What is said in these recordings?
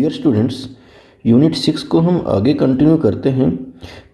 Dear students, unit 6 को हम आगे कंटिन्यू करते हैं।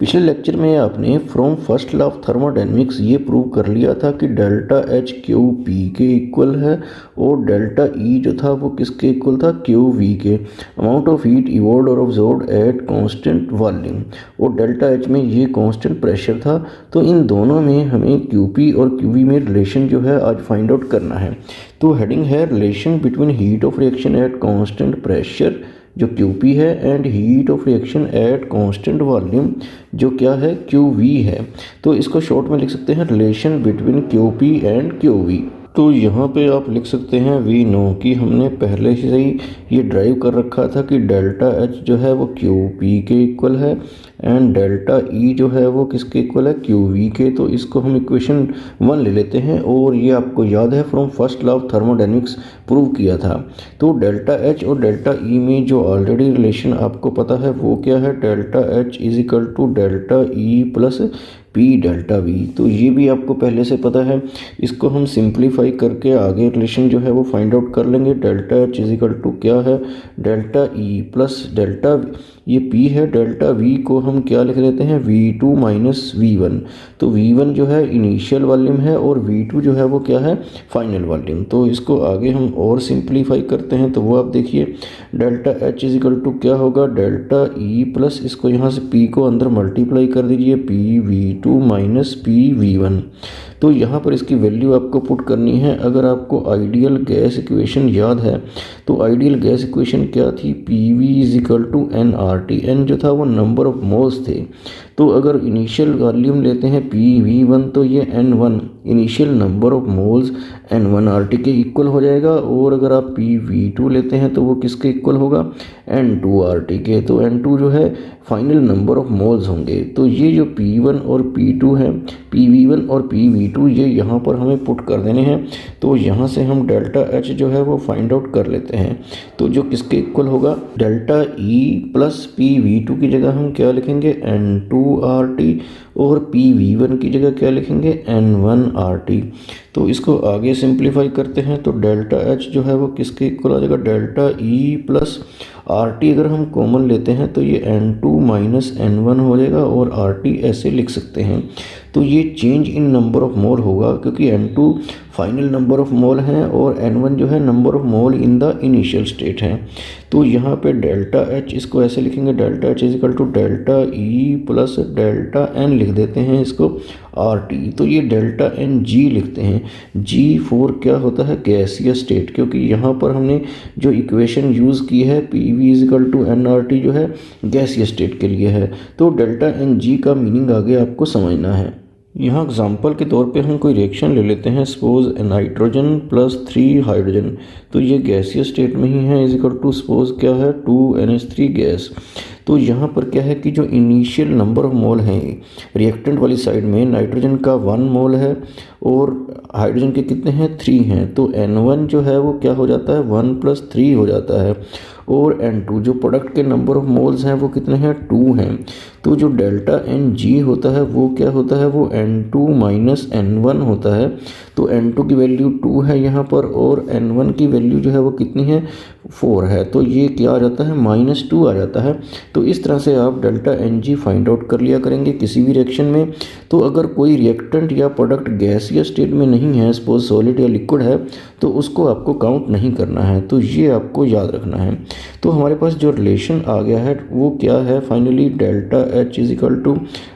पिछले लेक्चर में आपने from first law of thermodynamics ये प्रूव कर लिया था कि डेल्टा एच क्यू पी के इक्वल है और डेल्टा ई जो था वो किसके इक्वल था, क्यू वी के। अमाउंट ऑफ हीट इवॉल्व और ऑब्जॉर्ब्ड एट कांस्टेंट वॉल्यूम, और डेल्टा एच में ये कांस्टेंट प्रेशर था। तो इन दोनों में हमें क्यू पी और क्यू वी में रिलेशन जो है आज फाइंड आउट करना है। तो हेडिंग है relation between heat of reaction at constant pressure जो QP है and heat of reaction at constant volume जो क्या है, QV है। तो इसको शॉर्ट में लिख सकते हैं relation between QP and QV। तो यहाँ पे आप लिख सकते हैं वी नो कि हमने पहले से ही ये ड्राइव कर रखा था कि डेल्टा एच जो है वो QP के इक्वल है एंड डेल्टा ई जो है वो किसके इक्वल है, QV के। तो इसको हम इक्वेशन 1 ले लेते हैं और ये आपको याद है from first law of thermodynamics prove किया था। तो डेल्टा एच और डेल्टा ई में जो ऑलरेडी रिलेशन आपको पता है वो क्या है, delta H is equal to delta E plus P delta V. तो ये भी आपको पहले से पता है। इसको हम सिंप्लीफाई करके आगे रिलेशन जो है वो फाइंड आउट कर लेंगे। Delta H is equal to क्या है, डेल्टा ई प्लस डेल्टा ये पी है, डेल्टा वी को हम क्या लिख देते हैं, V2 माइनस V1। तो V1 जो है इनिशियल वॉल्यूम है और V2 जो है वो क्या है, फाइनल वॉल्यूम। तो इसको आगे हम और सिंप्लीफाई करते हैं। तो वो आप देखिए delta H is equal to क्या होगा, डेल्टा ई प्लस इसको यहाँ से पी को अंदर मल्टीप्लाई कर दीजिए, PV2 माइनस PV1। तो यहाँ पर इसकी वैल्यू आपको पुट करनी है। अगर आपको आइडियल गैस इक्वेशन याद है तो आइडियल गैस इक्वेशन क्या थी, PV is equal to NRT। N जो था वो नंबर ऑफ मोल्स थे। तो अगर इनिशियल वॉल्यूम लेते हैं PV1 तो ये N1 initial number of moles N1 RT के इक्वल हो जाएगा, और अगर आप PV2 लेते हैं तो वो किसके इक्वल होगा, N2 RT के। तो N2 जो है फाइनल नंबर ऑफ मोल्स होंगे। तो ये जो P1 और P2 है, PV1 और PV2 ये यहाँ पर हमें पुट कर देने हैं। तो यहाँ से हम डेल्टा एच जो है वो फाइंड आउट कर लेते हैं। तो जो किसके इक्वल होगा, डेल्टा ई प्लस PV2 की जगह हम क्या लिखेंगे, N2 RT, और PV1 की जगह क्या लिखेंगे, N1 RT। तो इसको आगे सिंप्लीफाई करते हैं। तो डेल्टा एच जो है वो किसके इक्वल आ जाएगा, डेल्टा ई प्लस RT अगर हम कॉमन लेते हैं तो ये N2 माइनस N1 हो जाएगा, और RT ऐसे लिख सकते हैं। तो ये चेंज इन नंबर ऑफ मोल होगा क्योंकि N2 फाइनल नंबर ऑफ मोल हैं और N1 जो है number of mole in the initial state है। तो यहाँ पे डेल्टा एच इसको ऐसे लिखेंगे, delta H is equal to delta E plus delta N लिख देते हैं इसको RT। तो ये डेल्टा एन जी लिखते हैं। G4 क्या होता है, गैसीय स्टेट, क्योंकि यहाँ पर हमने जो इक्वेशन यूज़ की है PV is equal to NRT जो है गैसीय स्टेट के लिए है। तो डेल्टा एन जी का मीनिंग आगे आपको समझना है। यहाँ एग्जाम्पल के तौर पे हम कोई रिएक्शन ले लेते हैं, सपोज नाइट्रोजन प्लस 3 हाइड्रोजन। तो ये गैसीय स्टेट में ही है, इज इक्वल टू सपोज क्या है 2NH3 गैस। तो यहाँ पर क्या है कि जो इनिशियल नंबर ऑफ मोल हैं रिएक्टेंट वाली साइड में, नाइट्रोजन का 1 मोल है और हाइड्रोजन के कितने हैं, 3 हैं। तो N1 जो है वो क्या हो जाता है, 1 + 3 हो जाता है, और N2 जो प्रोडक्ट के नंबर ऑफ मोल्स हैं वो कितने हैं, 2 हैं। तो जो डेल्टा Ng होता है वो क्या होता है, वो N2 माइनस N1 होता है। तो N2 की वैल्यू 2 है यहाँ पर, और N1 की वैल्यू जो है वो कितनी है, 4 है। तो ये क्या आ जाता है, -2 आ जाता है। तो इस तरह से आप डेल्टा Ng फाइंड आउट कर लिया करेंगे किसी भी रिएक्शन में। तो अगर कोई रिएक्टेंट या प्रोडक्ट गैसीय स्टेट में नहीं है, सपोज सॉलिड या लिक्विड है, तो उसको आपको काउंट नहीं करना है। तो ये आपको याद रखना है। तो हमारे पास जो रिलेशन आ गया है वो क्या है, finally delta H is equal to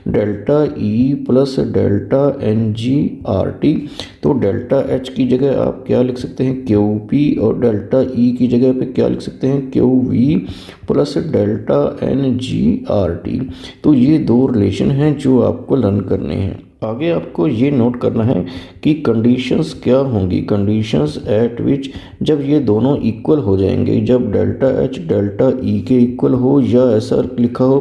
delta E plus delta NG RT। तो डेल्टा एच की जगह आप क्या लिख सकते हैं, QP, और डेल्टा ई की जगह पे क्या लिख सकते हैं, QV plus delta NG RT। तो ये दो रिलेशन हैं जो आपको लर्न करने हैं। आगे आपको ये नोट करना है कि कंडीशंस क्या होंगी, कंडीशंस एट विच जब ये दोनों इक्वल हो जाएंगे, जब डेल्टा एच डेल्टा ई के इक्वल हो, या ऐसा लिखा हो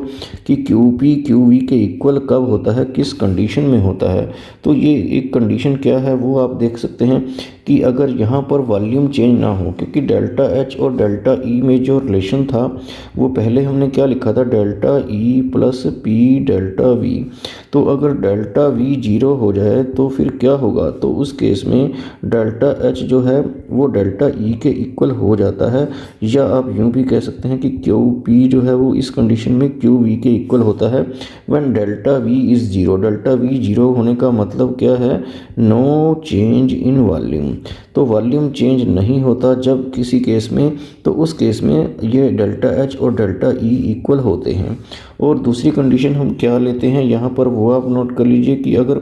कि QP QV के इक्वल कब होता है, किस कंडीशन में होता है। तो ये एक कंडीशन क्या है वो आप देख सकते हैं कि अगर यहाँ पर वॉल्यूम चेंज ना हो, क्योंकि डेल्टा एच और डेल्टा ई में जो रिलेशन था वो पहले हमने क्या लिखा था, delta E plus P delta V. तो अगर डेल्टा वी जीरो हो जाए तो फिर क्या होगा, तो उस केस में डेल्टा एच जो है वो डेल्टा ई के इक्वल हो जाता है, या आप यूँ भी कह सकते हैं कि क्यू पी जो है वो इस कंडीशन में क्यू वी के इक्वल होता है when delta V is zero. Delta we zero होने का मतलब क्या है, नो चेंज इन वॉल्यूम। तो वॉल्यूम चेंज नहीं होता जब किसी केस में, तो उस केस में ये डेल्टा एच और डेल्टा ई इक्वल होते हैं। और दूसरी कंडीशन हम क्या लेते हैं यहाँ पर वो आप नोट कर लीजिए कि अगर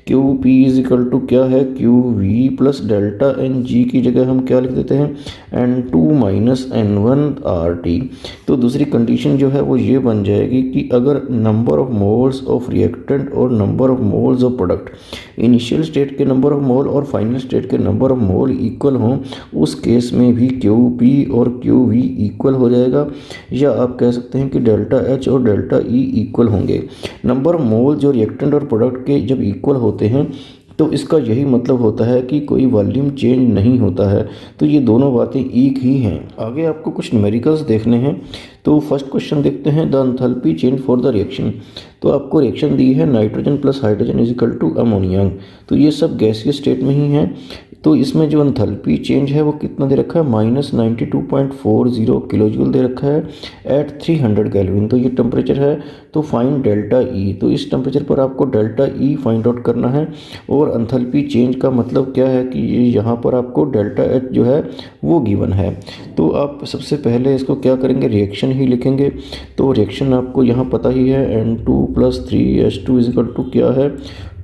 Q P is equal to क्या है, Q V plus delta N G की जगह हम क्या लिख देते हैं, N two minus N one R T. तो दूसरी कंडीशन जो है वो ये बन जाएगी कि अगर number of moles of reactant और number of moles of product, initial state के नंबर ऑफ मोल और फाइनल स्टेट के नंबर ऑफ मोल इक्वल हों, उस केस में भी क्यू पी और क्यू वी इक्वल हो जाएगा, या आप कह सकते हैं कि डेल्टा एच और डेल्टा ई इक्वल होंगे। नंबर ऑफ मोल जो रिएक्टेंट और प्रोडक्ट के जब इक्वल होते हैं तो इसका यही मतलब होता है कि कोई वॉल्यूम चेंज नहीं होता है। तो ये दोनों बातें एक ही हैं। आगे आपको कुछ न्यूमेरिकल्स देखने हैं। तो फर्स्ट क्वेश्चन देखते हैं, the enthalpy change for the reaction. तो आपको रिएक्शन दी है nitrogen plus hydrogen is equal to ammonia. तो ये सब गैसीय स्टेट में ही है। तो इसमें जो एंथैल्पी चेंज है वो कितना दे रखा है, -92.40 किलो जूल दे रखा है एट 300 केल्विन। तो ये टेम्परेचर है। तो फाइंड डेल्टा ई। तो इस टेम्परेचर पर आपको डेल्टा ई फाइंड आउट करना है। और एंथैल्पी चेंज का मतलब क्या है कि ये यहाँ पर आपको डेल्टा एच जो है वो गिवन है। तो आप सबसे पहले इसको क्या करेंगे, रिएक्शन ही लिखेंगे। तो रिएक्शन आपको यहाँ पता ही है, N2 + 3H2 is equal to क्या है,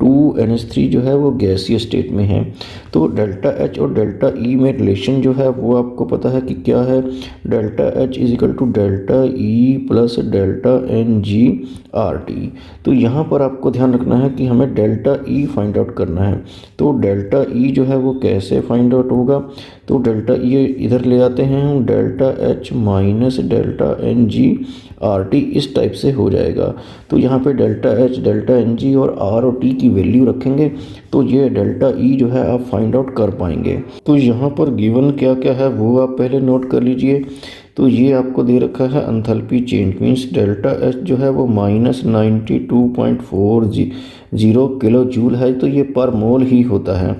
2NH3 जो है वो गैसीय स्टेट में है। तो डेल्टा एच और डेल्टा ई में रिलेशन जो है वो आपको पता है कि क्या है, delta H is equal to delta E plus delta N G R T. तो यहाँ पर आपको ध्यान रखना है कि हमें डेल्टा ई फाइंड आउट करना है। तो डेल्टा ई जो है वो कैसे फाइंड आउट होगा, तो डेल्टा ई इधर ले आते हैं हम, delta H minus delta N G R T इस टाइप से हो जाएगा। तो यहाँ पे delta H, delta N G और आर और टी की वैल्यू रखेंगे तो ये डेल्टा ई जो है आप फाइंड आउट कर पाएंगे। तो यहाँ पर गिवन क्या क्या है वो आप पहले नोट कर लीजिए। तो ये आपको दे रखा है enthalpy change means delta H जो है वो -92.40 किलो जूल है। तो ये पर मोल ही होता है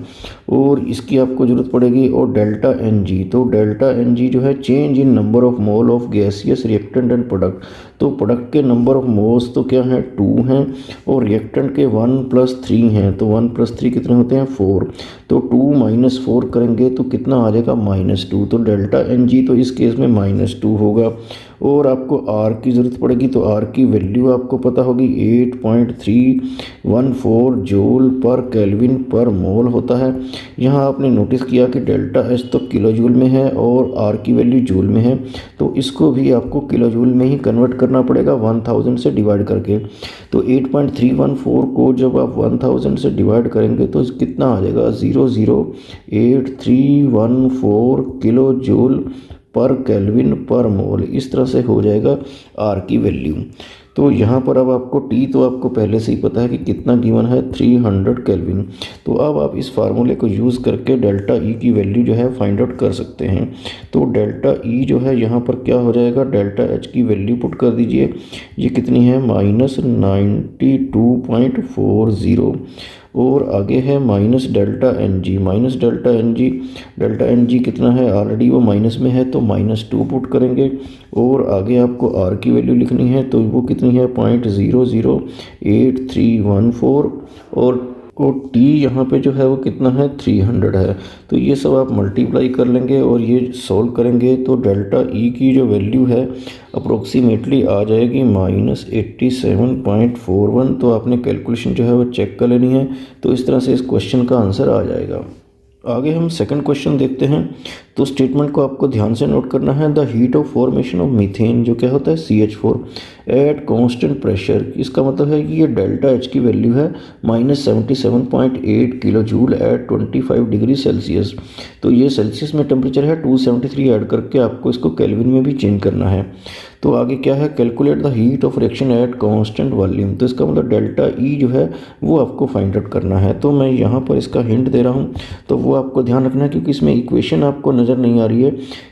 और इसकी आपको ज़रूरत पड़ेगी। और डेल्टा एन जी, तो डेल्टा एन जी जो है change in number of mole of gaseous reactant and product. तो प्रोडक्ट के नंबर ऑफ मोल्स तो क्या है 2 हैं और रिएक्टेंट के 1 + 3 हैं। तो 1 + 3 कितने होते हैं 4। तो 2 - 4 करेंगे तो कितना आ जाएगा -2। तो डेल्टा एन जी तो इस केस में -2 होगा। और आपको आर की ज़रूरत पड़ेगी। तो आर की वैल्यू आपको पता होगी 8.314 जूल पर केल्विन पर मोल होता है। यहाँ आपने नोटिस किया कि डेल्टा एच तो किलो जूल में है और आर की वैल्यू जूल में है। तो इसको भी आपको किलो जूल में ही कन्वर्ट करना पड़ेगा 1000 से डिवाइड करके। तो 8.314 को जब आप 1000 से डिवाइड करेंगे तो कितना आ जाएगा, 0.08314 किलो जूल पर केल्विन पर मोल। इस तरह से हो जाएगा आर की वैल्यू। तो यहाँ पर अब आपको टी तो आपको पहले से ही पता है कि कितना गिवन है 300 केल्विन। तो अब आप इस फार्मूले को यूज़ करके डेल्टा ई की वैल्यू जो है फाइंड आउट कर सकते हैं। तो डेल्टा ई जो है यहाँ पर क्या हो जाएगा, डेल्टा एच की वैल्यू पुट कर दीजिए। ये कितनी है -92.40 और आगे है minus delta N G. Delta N G कितना है, ऑलरेडी वो माइनस में है तो -2 पुट करेंगे। और आगे आपको आर की वैल्यू लिखनी है तो वो कितनी है 0.008314 और टी यहाँ पे जो है वो कितना है 300 है। तो ये सब आप मल्टीप्लाई कर लेंगे और ये सॉल्व करेंगे तो डेल्टा ई की जो वैल्यू है अप्रोक्सीमेटली आ जाएगी -87.41। तो आपने कैलकुलेशन जो है वो चेक कर लेनी है। तो इस तरह से इस क्वेश्चन का आंसर आ जाएगा। आगे हम सेकंड क्वेश्चन देखते हैं। तो स्टेटमेंट को आपको ध्यान से नोट करना है, the heat of formation of methane जो क्या होता है CH4 एट कांस्टेंट प्रेशर। इसका मतलब है कि ये डेल्टा एच की वैल्यू है -77.8 kilo joule at 25 degree Celsius. तो ये सेल्सियस में टेम्परेचर है 273 ऐड करके आपको इसको केल्विन में भी चेंज करना है। तो आगे क्या है, calculate the heat of reaction at constant volume. तो इसका मतलब डेल्टा ई जो है वो आपको फाइंड आउट करना है। तो मैं यहाँ पर इसका हिंट दे रहा हूँ, तो वो आपको ध्यान रखना है क्योंकि इसमें इक्वेशन आपको नज़र नहीं आ रही है।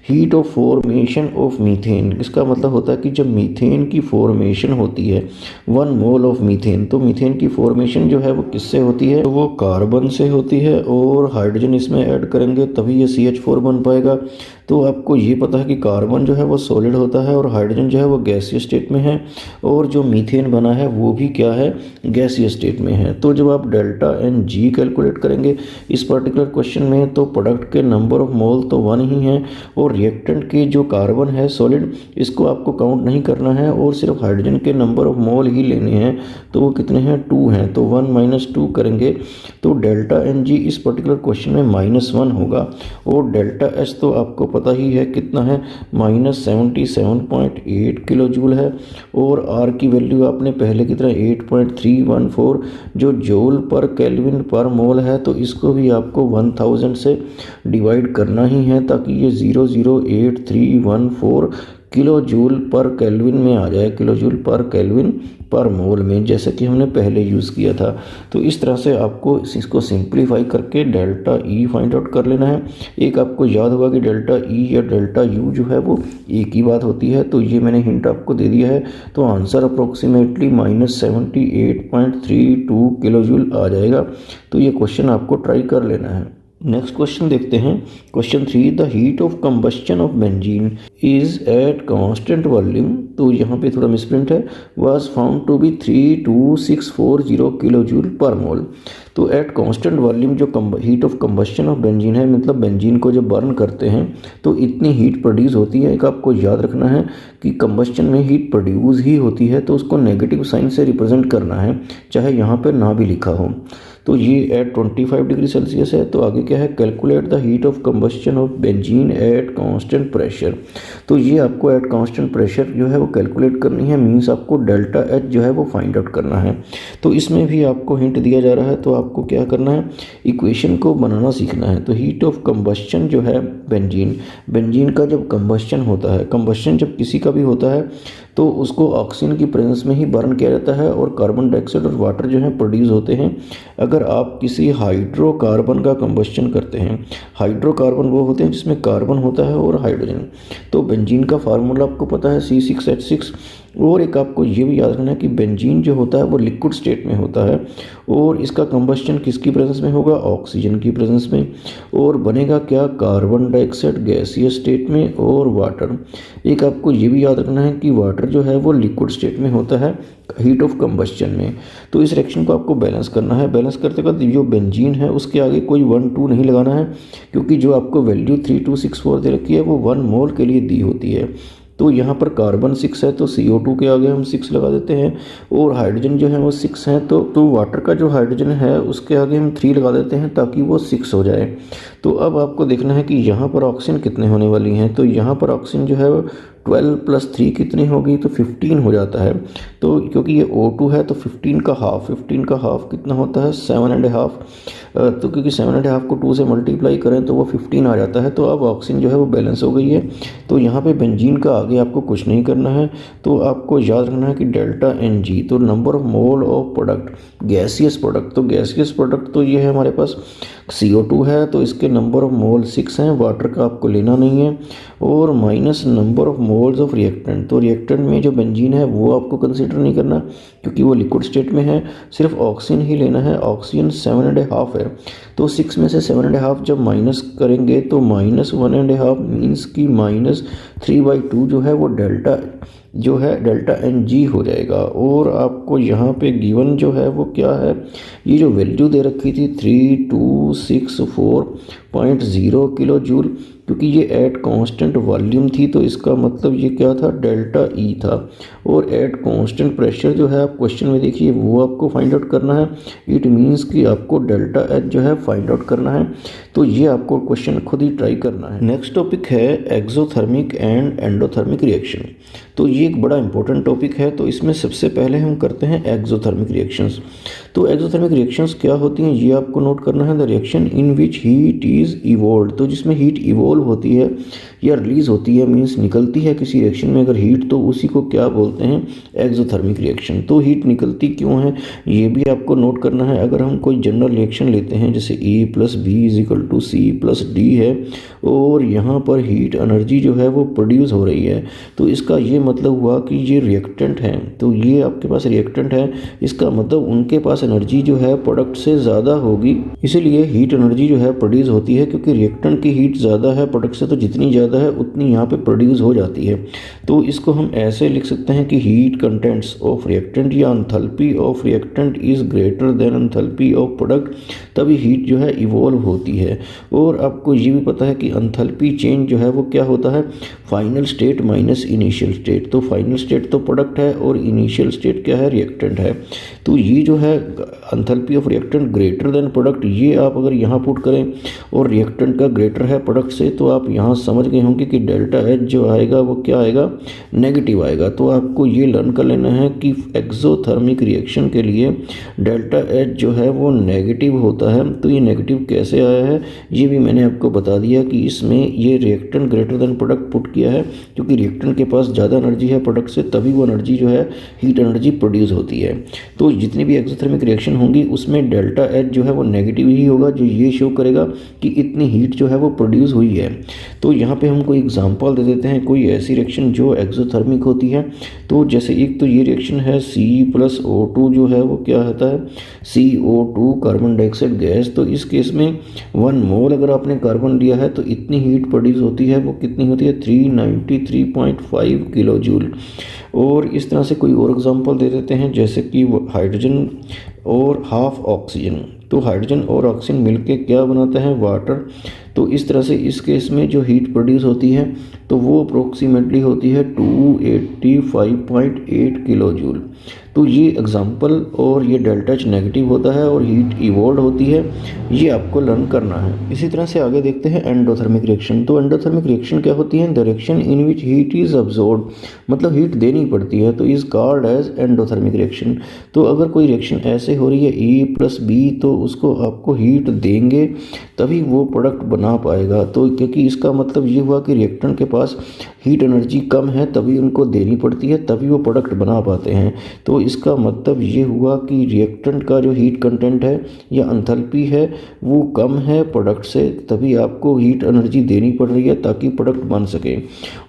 Heat of formation of methane, इसका मतलब होता है कि जब मीथेन की फॉर्मेशन होती है 1 मोल ऑफ मीथेन, तो मीथेन की फॉर्मेशन जो है वो किससे होती है, तो वो कार्बन से होती है और हाइड्रोजन इसमें ऐड करेंगे तभी ये CH4 बन पाएगा। तो आपको ये पता है कि कार्बन जो है वो सॉलिड होता है और हाइड्रोजन जो है वो गैसीय स्टेट में है, और जो मीथेन बना है वो भी क्या है, गैसीय स्टेट में है। तो जब आप डेल्टा एन जी कैलकुलेट करेंगे इस पर्टिकुलर क्वेश्चन में, तो प्रोडक्ट के नंबर ऑफ मोल तो 1 ही है, और रिएक्टेंट के जो कार्बन है सॉलिड, इसको आपको काउंट नहीं करना है और सिर्फ हाइड्रोजन के नंबर ऑफ मोल ही लेने हैं। तो वो कितने हैं, 2 हैं। तो 1 - 2 करेंगे तो डेल्टा एन जी इस पर्टिकुलर क्वेश्चन में -1 होगा। और डेल्टा एच तो आपको पता ही है कितना है, -77.8 किलो जूल है। और आर की वैल्यू आपने पहले की तरह 8.314 जो जूल पर केल्विन पर मोल है, तो इसको भी आपको 1000 से डिवाइड करना ही है ताकि ये 0.08314 किलो जूल पर केल्विन में आ जाए, किलो जूल पर केल्विन पर मोल में, जैसे कि हमने पहले यूज़ किया था। तो इस तरह से आपको इसको सिंप्लीफाई करके डेल्टा ई फाइंड आउट कर लेना है। एक आपको याद होगा कि डेल्टा ई या डेल्टा यू जो है वो एक ही बात होती है, तो ये मैंने हिंट आपको दे दिया है। तो आंसर अप्रोक्सीमेटली -78.32 किलो जूल आ जाएगा। तो ये क्वेश्चन आपको ट्राई कर लेना है। नेक्स्ट क्वेश्चन देखते हैं। Question 3, the heat of combustion of benzene is at constant volume, तो यहाँ पे थोड़ा मिसप्रिंट है, was found to be 32640 kilo joule per mole. तो एट कांस्टेंट वॉल्यूम जो heat of combustion of benzene है, मतलब बेंजीन को जब बर्न करते हैं तो इतनी हीट प्रोड्यूस होती है। एक आपको याद रखना है कि कंबस्शन में हीट प्रोड्यूस ही होती है, तो उसको नेगेटिव साइन से रिप्रेजेंट करना है, चाहे यहाँ पर ना भी लिखा हो। तो ये एट 25 डिग्री सेल्सियस है। तो आगे क्या है, calculate the heat of combustion of benzene at constant pressure. तो ये आपको एट कांस्टेंट प्रेशर जो है वो कैलकुलेट करनी है, मींस आपको डेल्टा एच जो है वो फाइंड आउट करना है। तो इसमें भी आपको हिंट दिया जा रहा है, तो आपको क्या करना है, इक्वेशन को बनाना सीखना है। तो हीट ऑफ कंबस्शन जो है बेंजीन का जब कंबस्शन होता है, कंबस्शन जब किसी का भी होता है तो उसको ऑक्सीजन की प्रेजेंस में ही बर्न किया जाता है और कार्बन डाइऑक्साइड और वाटर जो है प्रोड्यूस होते हैं। अगर आप किसी हाइड्रोकार्बन का कंबस्शन करते हैं, हाइड्रोकार्बन वो होते हैं जिसमें कार्बन होता है और हाइड्रोजन, तो बेंजीन का फार्मूला आपको पता है C6H6। और एक आपको ये भी याद रखना है कि बेंजीन जो होता है वो लिक्विड स्टेट में होता है और इसका कंबस्शन किसकी प्रेजेंस में होगा, ऑक्सीजन की प्रेजेंस में। और बनेगा क्या, कार्बन डाइऑक्साइड गैसीय स्टेट में और वाटर। एक आपको ये भी याद रखना है कि वाटर जो है वो लिक्विड स्टेट में होता है हीट ऑफ कंबस्शन में। तो इस रिएक्शन को आपको बैलेंस करना है। बैलेंस करते वक्त जो बेंजीन है उसके आगे कोई 1 2 नहीं लगाना है, क्योंकि जो आपको वैल्यू 3264 दे रखी है वो 1 मोल के लिए दी होती है। तो यहाँ पर कार्बन 6 है तो CO2 के आगे हम 6 लगा देते हैं, और हाइड्रोजन जो है वो 6 है तो वाटर का जो हाइड्रोजन है उसके आगे हम 3 लगा देते हैं ताकि वो 6 हो जाए। तो अब आपको देखना है कि यहाँ पर ऑक्सीजन कितने होने वाली हैं। तो यहाँ पर ऑक्सीजन जो है 12 + 3 कितनी होगी, तो 15 हो जाता है। तो क्योंकि ये O2 है तो 15 का हाफ कितना होता है, 7.5। तो क्योंकि 7.5 को 2 से मल्टीप्लाई करें तो वो 15 आ जाता है। तो अब ऑक्सीजन जो है वो बैलेंस हो गई है। तो यहाँ पे बेंजीन का आगे आपको कुछ नहीं करना है। तो आपको याद रखना है कि डेल्टा एन जी, तो number of mole of product, gaseous product, तो गैसियस प्रोडक्ट तो ये है हमारे पास CO2 है, तो इसके नंबर ऑफ मोल 6 हैं, वाटर का आपको लेना नहीं है, और minus number of moles of reactant. तो रिएक्टेंट में जो बेंजीन है वो आपको कंसीडर नहीं करना क्योंकि वो लिक्विड स्टेट में है, सिर्फ ऑक्सीजन ही लेना है। ऑक्सीजन 7.5 है, तो 6 में से 7.5 जब माइनस करेंगे तो -1.5 मीन्स की -3/2 जो है वो डेल्टा एन जी हो जाएगा। और आपको यहाँ पे गिवन जो है वो क्या है, ये जो वैल्यू दे रखी थी 3264.0 किलो जूल, क्योंकि ये एट कांस्टेंट वॉल्यूम थी तो इसका मतलब ये क्या था, डेल्टा ई था। और एट कांस्टेंट प्रेशर जो है आप क्वेश्चन में देखिए वो आपको फाइंड आउट करना है। इट मीन्स कि आपको डेल्टा एच जो है फाइंड आउट करना है। तो ये आपको क्वेश्चन खुद ही ट्राई करना है। नेक्स्ट टॉपिक है एक्सोथर्मिक एंड एंडोथर्मिक रिएक्शन। तो ये एक बड़ा इंपॉर्टेंट टॉपिक है। तो इसमें सबसे पहले हम करते हैं एक्सोथर्मिक रिएक्शंस। तो एक्सोथर्मिक रिएक्शंस क्या होती हैं ये आपको नोट करना है। The reaction in which heat is evolve, तो जिसमें हीट इवोल्व होती है या रिलीज होती है, मीन्स निकलती है किसी रिएक्शन में अगर हीट, तो उसी को क्या बोलते हैं, एक्सोथर्मिक रिएक्शन। तो हीट निकलती क्यों है ये भी आपको नोट करना है। अगर हम कोई जनरल रिएक्शन लेते हैं जैसे A+B=C+D है और यहाँ पर हीट एनर्जी जो है वो प्रोड्यूस हो रही है, तो इसका ये मतलब हुआ कि ये रिएक्टेंट है। तो ये आपके पास रिएक्टेंट है, इसका मतलब उनके पास एनर्जी जो है प्रोडक्ट से ज़्यादा होगी, इसीलिए हीट एनर्जी जो है प्रोड्यूस होती है। क्योंकि रिएक्टेंट की हीट ज़्यादा है प्रोडक्ट से, तो जितनी ज़्यादा है उतनी यहाँ पे प्रोड्यूस हो जाती है। तो इसको हम ऐसे लिख सकते हैं कि हीट कंटेंट्स ऑफ रिएक्टेंट या enthalpy of reactant is greater than enthalpy of product, तभी हीट जो है इवॉल्व होती है। और आपको ये भी पता है कि एंथैल्पी चेंज जो है वो क्या होता है, final state minus initial state. तो फाइनल स्टेट तो प्रोडक्ट है और इनिशियल स्टेट क्या है, रिएक्टेंट है। तो ये जो है enthalpy of reactant greater than product, ये आप अगर यहाँ पुट करें और रिएक्टेंट का ग्रेटर है प्रोडक्ट से, तो आप यहाँ समझ गए होंगे कि डेल्टा एच जो आएगा वो क्या आएगा, नेगेटिव आएगा। तो आपको ये लर्न कर लेना है कि एक्सोथर्मिक रिएक्शन के लिए डेल्टा एच जो है वो नेगेटिव होता है। तो ये नेगेटिव कैसे आया है ये भी मैंने आपको बता दिया कि इसमें ये reactant greater than product put किया है, क्योंकि रिएक्टेंट के पास ज़्यादा एनर्जी है प्रोडक्ट से, तभी वो एनर्जी जो है हीट एनर्जी प्रोड्यूस होती है। तो जितनी भी एक्सोथर्मिक रिएक्शन होंगी उसमें डेल्टा एच जो है वो नेगेटिव ही होगा, जो ये शो करेगा कि इतनी हीट जो है वो प्रोड्यूस हुई है। तो यहाँ पे हम कोई एग्जांपल दे देते हैं, कोई ऐसी रिएक्शन जो एक्सोथर्मिक होती है। तो जैसे एक तो ये रिएक्शन है C+O2 जो है वो क्या होता है, CO2 कार्बन डाइऑक्साइड गैस। तो इस केस में 1 मोल अगर आपने कार्बन लिया है तो इतनी हीट प्रोड्यूस होती है, वो कितनी होती है, 393.5 किलो जूल। और इस तरह से कोई और एग्जांपल दे देते हैं, जैसे कि हाइड्रोजन और हाफ ऑक्सीजन। तो हाइड्रोजन और ऑक्सीजन मिलके क्या बनाता है, वाटर। तो इस तरह से इस केस में जो हीट प्रोड्यूस होती है तो वो अप्रोक्सीमेटली होती है 285.8 किलो जूल। तो ये एग्जांपल और ये डेल्टा एच नेगेटिव होता है और हीट इवॉल्व होती है, ये आपको लर्न करना है। इसी तरह से आगे देखते हैं एंडोथर्मिक रिएक्शन। तो एंडोथर्मिक रिएक्शन क्या होती है, the reaction in which heat is absorb, मतलब हीट देनी पड़ती है, तो is called as endothermic reaction. तो अगर कोई रिएक्शन ऐसे हो रही है A+B, तो उसको आपको हीट देंगे तभी वो प्रोडक्ट बना पाएगा। तो क्योंकि इसका मतलब ये हुआ कि रिएक्टेंट के पास हीट एनर्जी कम है, तभी उनको देनी पड़ती है, तभी वो प्रोडक्ट बना पाते हैं। तो इसका मतलब ये हुआ कि रिएक्टेंट का जो हीट कंटेंट है या एंथैल्पी है वो कम है प्रोडक्ट से, तभी आपको हीट एनर्जी देनी पड़ रही है ताकि प्रोडक्ट बन सके।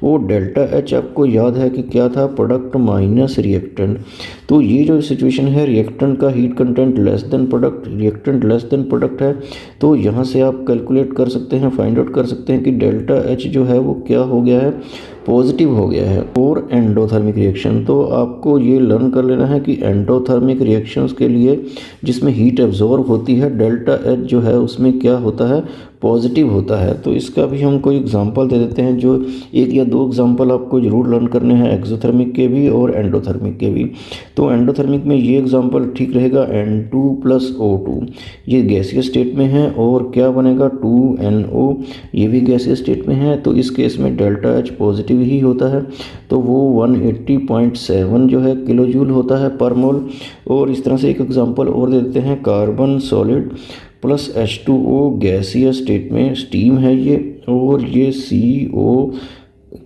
और डेल्टा एच आपको याद है कि क्या था, प्रोडक्ट माइनस रिएक्टेंट। तो ये जो सिचुएशन है, रिएक्टेंट का heat content less than product, reactant less than product है, तो यहाँ से आप कैलकुलेट कर सकते हैं, फाइंड आउट कर सकते हैं कि डेल्टा एच जो है वो क्या हो गया है, पॉजिटिव हो गया है। और एंडोथर्मिक रिएक्शन, तो आपको ये लर्न कर लेना है कि एंडोथर्मिक रिएक्शंस के लिए जिसमें हीट एब्जॉर्ब होती है, डेल्टा एच जो है उसमें क्या होता है, पॉजिटिव होता है। तो इसका भी हम कोई एग्जांपल दे देते हैं, जो 1 या 2 एग्जांपल आपको ज़रूर लर्न करने हैं, एक्सोथर्मिक के भी और एंडोथर्मिक के भी। तो एंडोथर्मिक में ये एग्जांपल ठीक रहेगा, N2+O2 ये गैसीय स्टेट में है, और क्या बनेगा 2NO, ये भी गैसीय स्टेट में है। तो इस केस में डेल्टा एच पॉजिटिव ही होता है, तो वो 180.7 जो है किलो जूल होता है पर मोल। और इस तरह से एक एग्जांपल और दे देते हैं, कार्बन सॉलिड प्लस H2O गैसीय स्टेट में स्टीम है ये, और ये CO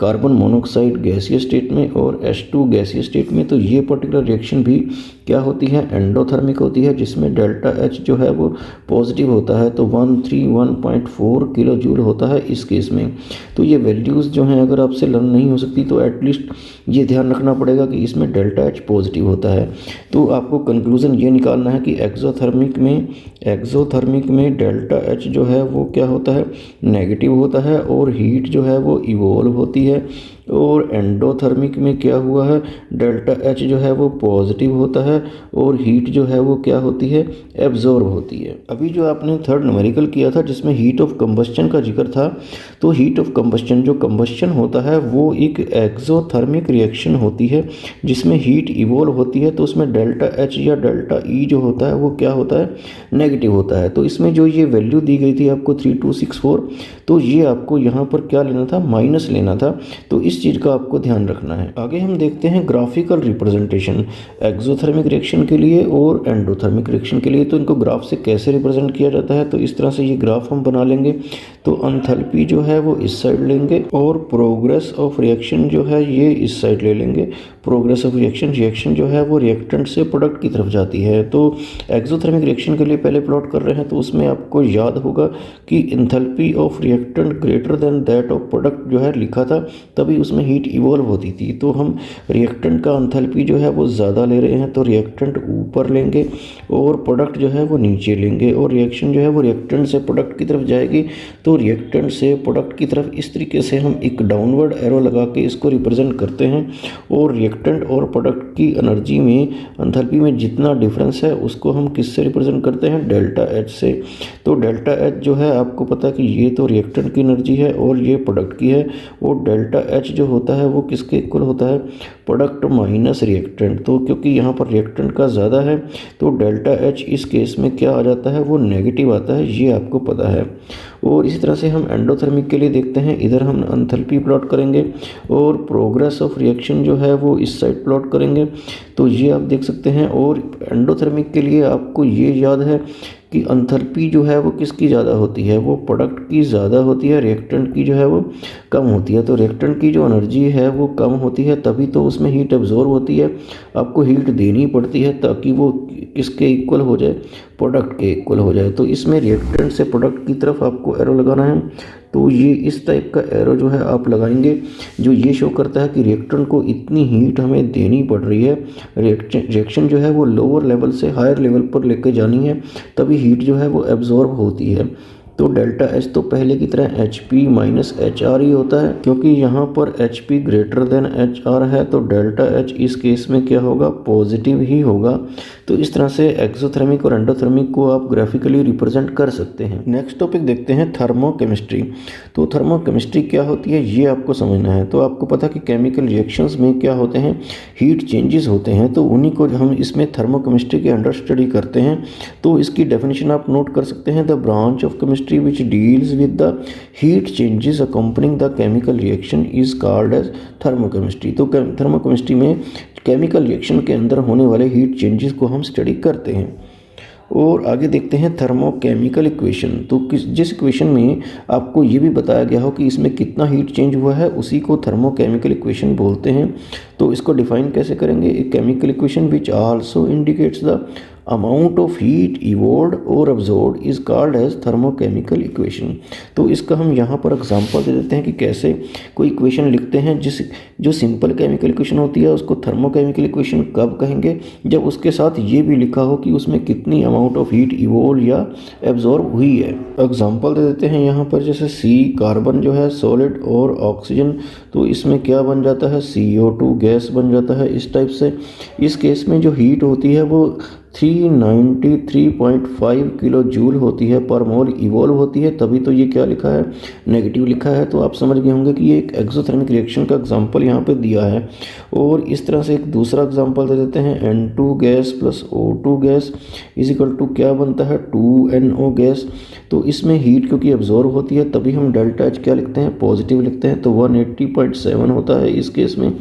कार्बन मोनोऑक्साइड गैसीय स्टेट में और H2 गैसीय स्टेट में। तो ये पर्टिकुलर रिएक्शन भी क्या होती है, एंडोथर्मिक होती है, जिसमें डेल्टा एच जो है वो पॉजिटिव होता है, तो 131.4 किलो जूल होता है इस केस में। तो ये वैल्यूज़ जो हैं अगर आपसे लर्न नहीं हो सकती तो एटलीस्ट ये ध्यान रखना पड़ेगा कि इसमें डेल्टा एच पॉजिटिव होता है। तो आपको कंक्लूज़न ये निकालना है कि एक्सोथर्मिक में डेल्टा एच जो है वो क्या होता है, नेगेटिव होता है, और हीट जो है वो इवॉल्व होती है। और एंडोथर्मिक में क्या हुआ है, डेल्टा एच जो है वो पॉजिटिव होता है और हीट जो है वो क्या होती है, एब्जॉर्ब होती है। अभी जो आपने थर्ड न्यूमेरिकल किया था जिसमें हीट ऑफ कंबस्चन का जिक्र था, तो हीट ऑफ कंबस्चन जो कंबस्चन होता है वो एक एक्सोथर्मिक रिएक्शन होती है जिसमें हीट इवॉल्व होती है। तो उसमें डेल्टा एच या डेल्टा ई जो होता है वो क्या होता है, नेगेटिव होता है। तो इसमें जो ये वैल्यू दी गई थी आपको 3264, तो ये आपको यहाँ पर क्या लेना था, माइनस लेना था। तो इस इस चीज़ का आपको ध्यान रखना है। आगे हम देखते हैं ग्राफिकल रिप्रेजेंटेशन एक्सोथर्मिक रिएक्शन के लिए और एंडोथर्मिक रिएक्शन के लिए। तो इनको ग्राफ से कैसे रिप्रेजेंट किया जाता है, तो इस तरह से ये ग्राफ हम बना लेंगे। तो एंथैल्पी जो है वो इस साइड लेंगे और प्रोग्रेस ऑफ रिएक्शन जो है ये इस साइड ले लेंगे। प्रोग्रेस ऑफ रिएक्शन जो है वो रिएक्टेंट से प्रोडक्ट की तरफ जाती है। तो एक्सोथर्मिक रिएक्शन के लिए पहले प्लॉट कर रहे हैं, तो उसमें आपको याद होगा कि enthalpy of reactant greater than that of product जो है लिखा था, तभी उसमें हीट इवॉल्व होती थी। तो हम रिएक्टेंट का एंथैल्पी जो है वो ज़्यादा ले रहे हैं, तो रिएक्टेंट ऊपर लेंगे और प्रोडक्ट जो है वो नीचे लेंगे, और रिएक्शन जो है वो रिएक्टेंट से प्रोडक्ट की तरफ जाएगी। तो रिएक्टेंट से प्रोडक्ट की तरफ इस तरीके से हम एक डाउनवर्ड एरो लगा के इसको रिप्रेजेंट करते हैं। और रिएक्टेंट और प्रोडक्ट की एनर्जी में, एंथैल्पी में जितना डिफरेंस है उसको हम किससे रिप्रेजेंट करते हैं, डेल्टा एच से। तो डेल्टा एच जो है आपको पता है कि ये तो रिएक्टेंट की एनर्जी है और ये प्रोडक्ट की है, और डेल्टा एच जो होता है वो किसके इक्वल होता है, प्रोडक्ट माइनस रिएक्टेंट। तो क्योंकि यहाँ पर रिएक्टेंट का ज़्यादा है तो डेल्टा एच इस केस में क्या आ जाता है, वो नेगेटिव आता है, ये आपको पता है। और इसी तरह से हम एंडोथर्मिक के लिए देखते हैं। इधर हम एंथैल्पी प्लॉट करेंगे और प्रोग्रेस ऑफ रिएक्शन जो है वो इस साइड प्लॉट करेंगे। तो ये आप देख सकते हैं। और एंडोथर्मिक के लिए आपको ये याद है कि एंथैल्पी जो है वो किसकी ज़्यादा होती है, वो प्रोडक्ट की ज़्यादा होती है, रिएक्टेंट की जो है वो कम होती है। तो रिएक्टेंट की जो एनर्जी है वो कम होती है, तभी तो उसमें हीट एब्जॉर्ब होती है। आपको हीट देनी पड़ती है ताकि वो किसके इक्वल हो जाए, प्रोडक्ट के इक्वल हो जाए। तो इसमें रिएक्टेंट से प्रोडक्ट की तरफ आपको एरो लगाना है। तो ये इस टाइप का एरो जो है आप लगाएंगे, जो ये शो करता है कि रिएक्टेंट को इतनी हीट हमें देनी पड़ रही है। रिएक्शन जो है वो लोअर लेवल से हायर लेवल पर लेके जानी है, तभी हीट जो है वो एब्जॉर्ब होती है। तो डेल्टा एच तो पहले की तरह H P minus H R ही होता है, क्योंकि यहाँ पर H P greater than H R है। तो डेल्टा एच इस केस में क्या होगा, पॉजिटिव ही होगा। तो इस तरह से एक्सोथर्मिक और एंडोथर्मिक को आप ग्राफिकली रिप्रेजेंट कर सकते हैं। नेक्स्ट टॉपिक देखते हैं थर्मोकेमिस्ट्री। तो थर्मोकेमिस्ट्री क्या होती है ये आपको समझना है। तो आपको पता कि केमिकल रिएक्शंस में क्या होते हैं, हीट चेंजेस होते हैं, तो उन्हीं को हम इसमें थर्मोकेमिस्ट्री के अंडर स्टडी करते हैं। तो इसकी डेफिनेशन आप नोट कर सकते हैं, the branch of chemistry which deals with the heat changes accompanying the chemical reaction is called as thermochemistry। तो थर्मोकेमिस्ट्री में केमिकल रिएक्शन के अंदर होने वाले हीट चेंजेस को हम स्टडी करते हैं। और आगे देखते हैं थर्मोकेमिकल इक्वेशन। तो जिस इक्वेशन में आपको ये भी बताया गया हो कि इसमें कितना हीट चेंज हुआ है, उसी को थर्मोकेमिकल इक्वेशन बोलते हैं। तो इसको डिफाइन कैसे करेंगे, एक chemical equation which also indicates the amount of heat evolved और absorbed is called as thermochemical equation. तो इसका हम यहाँ पर एग्जांपल दे देते हैं कि कैसे कोई इक्वेशन लिखते हैं। जो सिंपल केमिकल इक्वेशन होती है उसको थर्मोकेमिकल इक्वेशन कब कहेंगे, जब उसके साथ ये भी लिखा हो कि उसमें कितनी अमाउंट ऑफ हीट इवोल्व या एब्जॉर्ब हुई है। एग्जांपल दे देते हैं यहाँ पर, जैसे सी कार्बन जो है सॉलिड और ऑक्सीजन, तो इसमें क्या बन जाता है, CO2 गैस बन जाता है इस टाइप से। इस केस में जो हीट होती है वो 393.5 किलो जूल होती है पर मोल इवॉल्व होती है, तभी तो ये क्या लिखा है, नेगेटिव लिखा है। तो आप समझ गए होंगे कि ये एक एक्सोथर्मिक रिएक्शन का एग्जांपल यहाँ पे दिया है। और इस तरह से एक दूसरा एग्जांपल दे देते हैं, N2 gas plus O2 gas is equal to क्या बनता है, 2NO गैस। तो इसमें हीट क्योंकि एब्जॉर्ब होती है, तभी हम डेल्टा एच क्या लिखते हैं, पॉजिटिव लिखते हैं। तो 180.7 होता है इस केस में।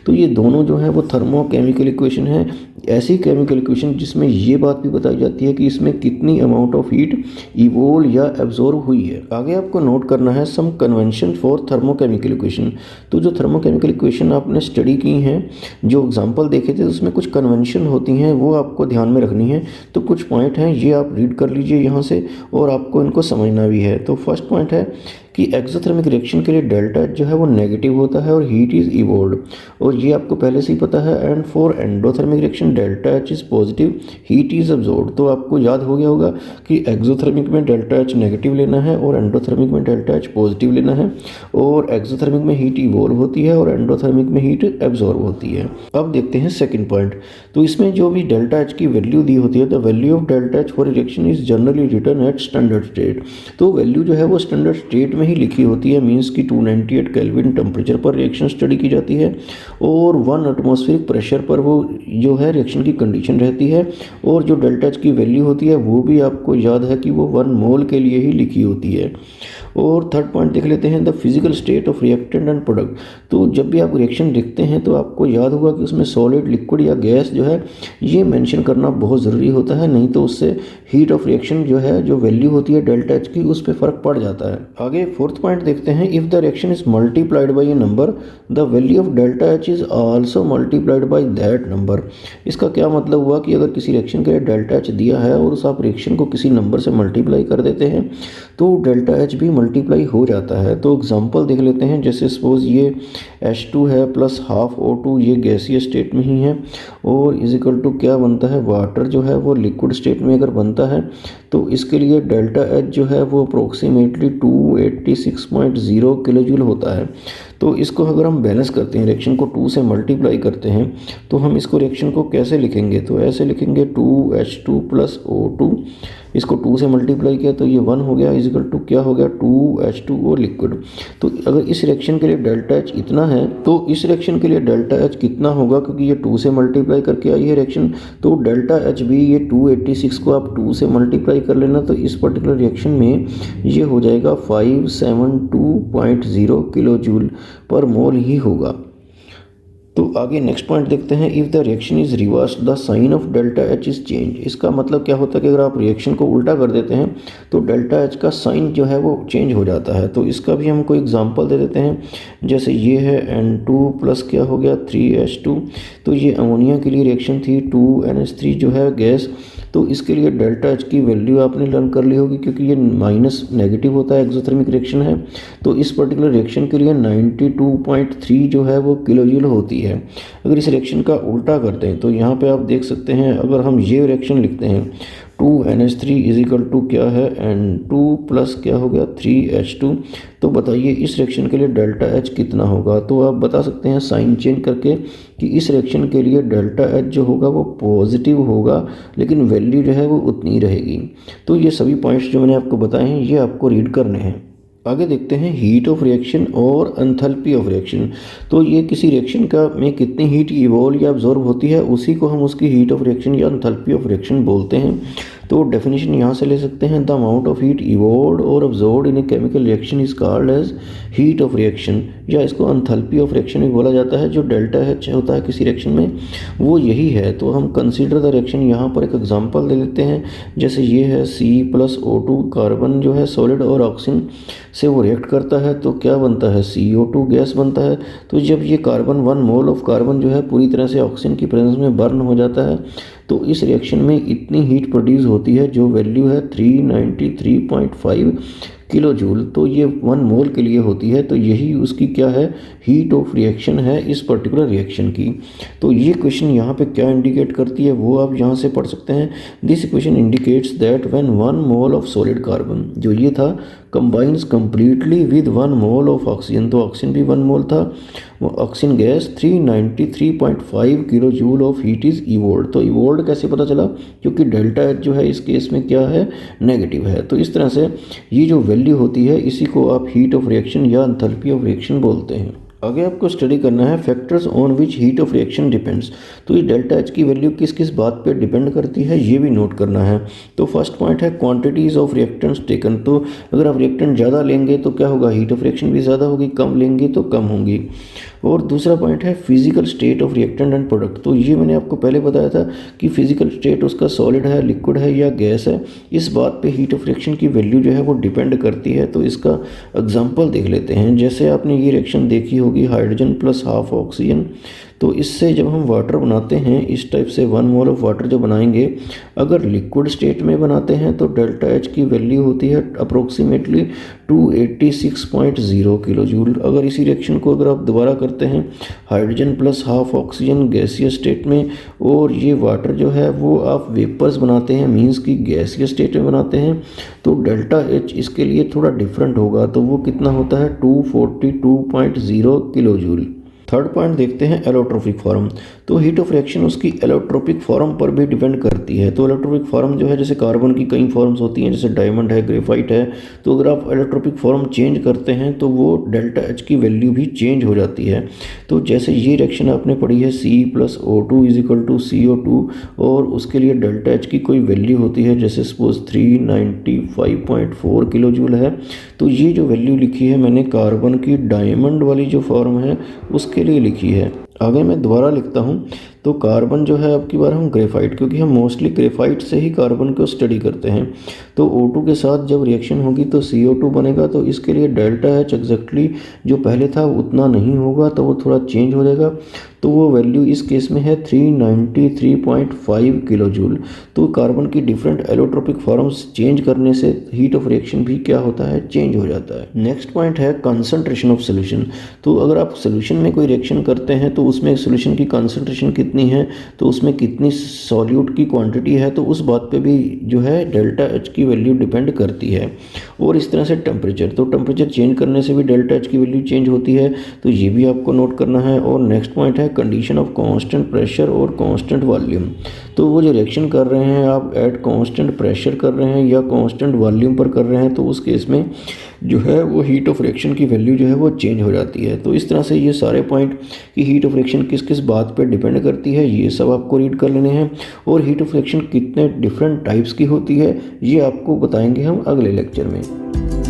तो ये दोनों जो है वो थर्मोकेमिकल इक्वेशन है, ऐसी केमिकल इक्वेशन जिसमें ये बात भी बताई जाती है कि इसमें कितनी अमाउंट ऑफ हीट इवोल्व या एब्जॉर्ब हुई है। आगे आपको नोट करना है सम कन्वेंशन फॉर थर्मोकेमिकल इक्वेशन। तो जो थर्मोकेमिकल इक्वेशन आपने स्टडी की हैं, जो एग्जांपल देखे थे, उसमें कुछ कन्वेंशन होती हैं, वो आपको ध्यान में रखनी है। तो कुछ पॉइंट हैं, ये आप रीड कर लीजिए यहाँ से, और आपको इनको समझना भी है। तो फर्स्ट पॉइंट है कि एक्सोथर्मिक रिएक्शन के लिए डेल्टा एच जो है वो नेगेटिव होता है और हीट इज इवोल्व्ड, और ये आपको पहले से ही पता है। And for endothermic reaction delta H is positive, heat is absorbed. तो आपको याद हो गया होगा कि एक्सोथर्मिक में डेल्टा एच नेगेटिव लेना है और एंडोथर्मिक में डेल्टा एच पॉजिटिव लेना है। और एक्सोथर्मिक में हीट इवोल्व होती है और एंडोथर्मिक में हीट एब्जॉर्ब होती है। अब देखते हैं सेकंड पॉइंट। तो इसमें जो भी डेल्टा एच की वैल्यू दी होती है, the value of delta H for reaction is generally written at standard state. तो वैल्यू जो है वो स्टैंडर्ड स्टेट में में ही लिखी होती है, मीन्स कि 298 केल्विन टेम्परेचर पर रिएक्शन स्टडी की जाती है और 1 एटमॉस्फेरिक प्रेशर पर वो जो है रिएक्शन की कंडीशन रहती है, और जो डेल्टा एच की वैल्यू होती है वो भी आपको याद है कि वो 1 मोल के लिए ही लिखी होती है। और थर्ड पॉइंट देख लेते हैं, the physical state of reactant and product. तो जब भी आप रिएक्शन देखते हैं तो आपको याद होगा कि उसमें सॉलिड, लिक्विड या गैस जो है ये मेंशन करना बहुत ज़रूरी होता है, नहीं तो उससे हीट ऑफ रिएक्शन जो है, जो वैल्यू होती है डेल्टा एच की, उस पर फ़र्क पड़ जाता है। आगे फोर्थ पॉइंट देखते हैं, if the reaction is multiplied by A number the value of delta H is also multiplied by that number. इसका क्या मतलब हुआ कि अगर किसी रिएक्शन के लिए डेल्टा एच दिया है और उस आप रिएक्शन को किसी नंबर से मल्टीप्लाई कर देते हैं तो डेल्टा एच भी मल्टीप्लाई हो जाता है। तो एग्जांपल देख लेते हैं, जैसे सपोज ये H2 है प्लस हाफ O2, ये गैसीय स्टेट में ही है, और इज इक्वल टू क्या बनता है, वाटर जो है वो लिक्विड स्टेट में अगर बनता है तो इसके लिए डेल्टा एच जो है वो अप्रोक्सीमेटली 286.0 किलो जूल होता है। तो इसको अगर हम बैलेंस करते हैं, रिएक्शन को 2 से मल्टीप्लाई करते हैं, तो हम इसको रिएक्शन को कैसे लिखेंगे, तो ऐसे लिखेंगे 2H2 प्लस O2, इसको 2 से मल्टीप्लाई किया तो ये 1 हो गया, इज इक्वल टू क्या हो गया, 2H2O लिक्विड। तो अगर इस रिएक्शन के लिए डेल्टा एच इतना है तो इस रिएक्शन के लिए डेल्टा एच कितना होगा, क्योंकि ये 2 से मल्टीप्लाई करके आई है रिएक्शन, तो डेल्टा एच भी ये 286 को आप 2 से मल्टीप्लाई कर लेना, तो इस पर्टिकुलर रिएक्शन में ये हो जाएगा 572.0 किलो जूल पर मोल ही होगा। तो आगे नेक्स्ट पॉइंट देखते हैं, if the reaction is reverse the sign of delta H is change. इसका मतलब क्या होता है कि अगर आप रिएक्शन को उल्टा कर देते हैं तो डेल्टा एच का साइन जो है वो चेंज हो जाता है। तो इसका भी हम कोई एग्जांपल दे देते हैं, जैसे ये है N2 प्लस क्या हो गया 3H2, तो ये अमोनिया के लिए रिएक्शन थी 2NH3 जो है गैस, तो इसके लिए डेल्टा एच की वैल्यू आपने लर्न कर ली होगी, क्योंकि ये माइनस नेगेटिव होता है, एक्सोथर्मिक रिएक्शन है, तो इस पर्टिकुलर रिएक्शन के लिए 92.3 जो है वो किलो जूल होती है। अगर इस रिएक्शन का उल्टा करते हैं तो यहाँ पे आप देख सकते हैं, अगर हम ये रिएक्शन लिखते हैं 2NH3 इज इक्वल टू क्या है N2 प्लस क्या हो गया 3H2, तो बताइए इस रिएक्शन के लिए डेल्टा एच कितना होगा। तो आप बता सकते हैं साइन चेंज करके कि इस रिएक्शन के लिए डेल्टा एच जो होगा वो पॉजिटिव होगा, लेकिन वैल्यू जो है वो उतनी रहेगी। तो ये सभी पॉइंट्स जो मैंने आपको बताए हैं ये आपको रीड करने हैं। आगे देखते हैं हीट ऑफ रिएक्शन और एंथैल्पी ऑफ रिएक्शन। तो ये किसी रिएक्शन का में कितनी हीट इवॉल्व या अब्जॉर्ब होती है उसी को हम उसकी हीट ऑफ रिएक्शन या एंथैल्पी ऑफ रिएक्शन बोलते हैं। तो डेफिनेशन यहाँ से ले सकते हैं, the amount of heat evolve और absorb in a chemical reaction is called as heat of reaction, या इसको एंथैल्पी ऑफ रिएक्शन भी बोला जाता है। जो डेल्टा एच होता है किसी रिएक्शन में वो यही है। तो हम कंसीडर द रिएक्शन, यहाँ पर एक एग्जांपल दे लेते हैं, जैसे ये है C+O2 कार्बन जो है सॉलिड और ऑक्सीजन से वो रिएक्ट करता है तो क्या बनता है CO2 गैस बनता है। तो जब ये कार्बन 1 मोल ऑफ कार्बन जो है पूरी तरह से ऑक्सीजन की प्रेजेंस में बर्न हो जाता है तो इस रिएक्शन में इतनी हीट प्रोड्यूस होती है जो वैल्यू है 393.5 किलो जूल। तो ये 1 मोल के लिए होती है, तो यही उसकी क्या है हीट ऑफ रिएक्शन है इस पर्टिकुलर रिएक्शन की। तो ये क्वेश्चन यहाँ पे क्या इंडिकेट करती है वो आप यहाँ से पढ़ सकते हैं। This equation indicates that when 1 mole of solid carbon, जो ये था, combines completely with 1 mole of oxygen, तो ऑक्सीजन भी 1 मोल था, वो oxygen gas 393.5 kilo joule of heat is evolved. तो इवोल्ड कैसे पता चला, क्योंकि डेल्टा एच जो है इस केस में क्या है नेगेटिव है। तो इस तरह से ये जो वैल्यू होती है इसी को आप हीट ऑफ रिएक्शन या एंथैल्पी ऑफ रिएक्शन बोलते हैं। आगे आपको स्टडी करना है factors on which heat of reaction depends. तो ये डेल्टा एच की वैल्यू किस किस बात पे डिपेंड करती है ये भी नोट करना है। तो फर्स्ट पॉइंट है क्वांटिटीज़ ऑफ रिएक्टेंट्स टेकन। तो अगर आप रिएक्टेंट ज़्यादा लेंगे तो क्या होगा, हीट ऑफ रिएक्शन भी ज़्यादा होगी, कम लेंगे तो कम होंगी। और दूसरा पॉइंट है physical state of reactant and product. तो ये मैंने आपको पहले बताया था कि फिजिकल स्टेट उसका सॉलिड है, लिक्विड है या गैस है, इस बात पे हीट ऑफ रिएक्शन की वैल्यू जो है वो डिपेंड करती है। तो इसका एग्जांपल देख लेते हैं। जैसे आपने ये रिएक्शन देखी होगी हाइड्रोजन प्लस हाफ ऑक्सीजन, तो इससे जब हम वाटर बनाते हैं इस टाइप से 1 मोल ऑफ वाटर जो बनाएंगे, अगर लिक्विड स्टेट में बनाते हैं तो डेल्टा एच की वैल्यू होती है अप्रोक्सीमेटली 286.0 किलो जूल। अगर इसी रिएक्शन को अगर आप दोबारा करते हैं हाइड्रोजन प्लस हाफ ऑक्सीजन गैसीय स्टेट में, और ये वाटर जो है वो आप वेपर्स बनाते हैं, मींस की गैसीय स्टेट में बनाते हैं, तो डेल्टा एच इसके लिए थोड़ा डिफरेंट होगा। तो वो कितना होता है 242.0 किलो जूल। थर्ड पॉइंट देखते हैं एलोट्रोपिक फॉर्म। तो हीट ऑफ रिएक्शन उसकी एलोट्रोपिक फॉर्म पर भी डिपेंड करती करती है। तो एलोट्रोपिक फॉर्म जो है, जैसे कार्बन की कई फॉर्म्स होती हैं, जैसे डायमंड है, ग्रेफाइट है, तो अगर आप एलोट्रोपिक फॉर्म चेंज करते हैं तो वो डेल्टा एच की वैल्यू भी चेंज हो जाती है। तो जैसे ये रिएक्शन आपने पढ़ी है C+O2 is equal to CO2, और उसके लिए डेल्टा एच की कोई वैल्यू होती है, जैसे सपोज 395.4 किलो जूल है। तो ये जो वैल्यू लिखी है मैंने कार्बन की डायमंड वाली जो फॉर्म है उसके लिए लिखी है। आगे मैं दोबारा लिखता हूँ। तो कार्बन जो है, अब की बार हम ग्रेफाइट, क्योंकि हम मोस्टली ग्रेफाइट से ही कार्बन को स्टडी करते हैं, तो O2 के साथ जब रिएक्शन होगी तो CO2 बनेगा। तो इसके लिए डेल्टा एच एग्जैक्टली जो पहले था उतना नहीं होगा, तो वो थोड़ा चेंज हो जाएगा। तो वो वैल्यू इस केस में है 393.5 किलो जूल। तो कार्बन की डिफरेंट एलोट्रोपिक फॉर्म्स चेंज करने से हीट ऑफ रिएक्शन भी क्या होता है, चेंज हो जाता है। नेक्स्ट पॉइंट है कंसंट्रेशन ऑफ सोल्यूशन। तो अगर आप सोल्यूशन में कोई रिएक्शन करते हैं तो उसमें सोल्यूशन की कंसंट्रेशन कितनी है, तो उसमें कितनी सॉल्यूट की क्वांटिटी है, तो उस बात पे भी जो है डेल्टा एच की वैल्यू डिपेंड करती है। और इस तरह से टेम्परेचर, तो टेम्परेचर चेंज करने से भी डेल्टा एच की वैल्यू चेंज होती है, तो ये भी आपको नोट करना है। और नेक्स्ट पॉइंट है कंडीशन ऑफ कांस्टेंट प्रेशर और कांस्टेंट वॉल्यूम। तो वो जो रिएक्शन कर रहे हैं आप एट कांस्टेंट प्रेशर कर रहे हैं या कांस्टेंट वॉल्यूम पर कर रहे हैं, तो उस केस में जो है वो हीट ऑफ रिएक्शन की वैल्यू जो है वो चेंज हो जाती है। तो इस तरह से ये सारे पॉइंट कि हीट ऑफ रिएक्शन किस किस बात पर डिपेंड करती है, ये सब आपको रीड कर लेने हैं। और हीट ऑफ रिएक्शन कितने डिफरेंट टाइप्स की होती है ये आपको बताएंगे हम अगले लेक्चर में।